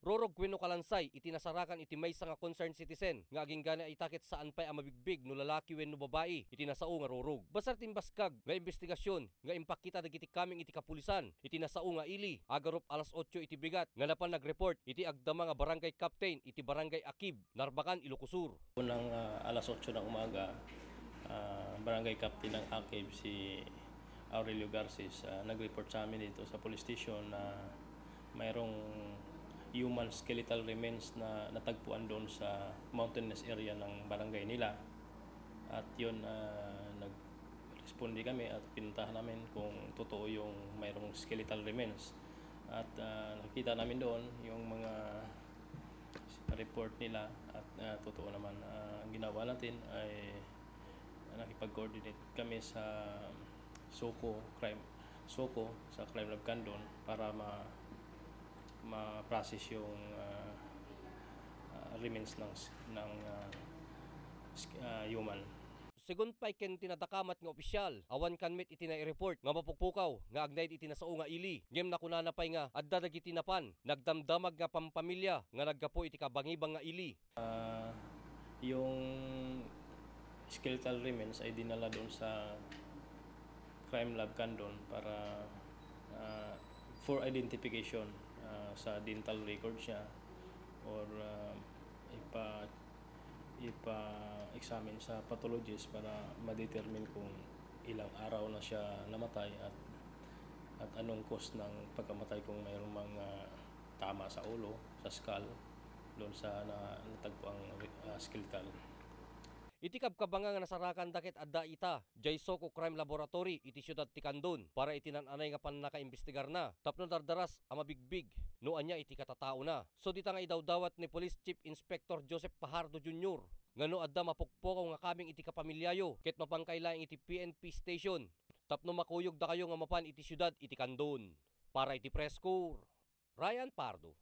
Rorog wenno kalansay iti nasarakan iti maysa nga concerned citizen nga aging gani itakit saan pay a mabigbig no lalaki wenno babae iti nasao nga rorog. Basar timbaskag nga investigasyon nga impakita dagiti kaming iti kapulisan iti nasao nga ili agarop alas 8 iti bigat nga napan nagreport iti agdama nga barangay captain iti barangay Akib, Narbacan, Ilocosur. Unang alas 8 ng umaga, barangay captain ng Akib si Aurelio Garces nag-report sa amin dito sa police station na mayroong human skeletal remains na natagpuan doon sa mountainous area ng barangay nila. At yun, nag-responde kami at pinuntahan namin kung totoo yung mayroong skeletal remains. At nakita namin doon yung mga report nila at totoo naman. Ang ginawa natin ay nakipag-coordinate kami sa Soko sa Crime Lab Candon para ma-process yung remains ng human. Sigun pay ken tinatakamat nga opisyal, awan kanmet iti na-report nga mapukpukaw nga agnayd iti nasao nga ili. Ngem nakunana pay nga adda dagiti napan, nagdamdamag nga pampamilya nga naggapo iti kabangibang nga ili. Yung skeletal remains ay dinala doon sa Crime Lab Candon para for identification sa dental records niya or ipa-examine sa pathologist para ma-determine kung ilang araw na siya namatay at anong cause ng pagkamatay, kung mayroong mga tama sa ulo, sa skull, doon sa natagpo ang skeletal. Iti kabkabanga nga nasarakan dakit adda ita, Soko Crime Laboratory iti siyudad ti Candon para iti nananay nga panakaimbestigar na. Tapno dardaras a mabigbig no anya iti katatao na. So dita nga idawdawat ni Police Chief Inspector Joseph Pajardo Jr. ngano adda mapukpukaw nga kaming iti kapamilyayo ket mapangkailaing iti PNP station. Tapno makuyog da kayo nga mapan iti siyudad iti Candon. Para iti Press Corps, Ryan Pardo.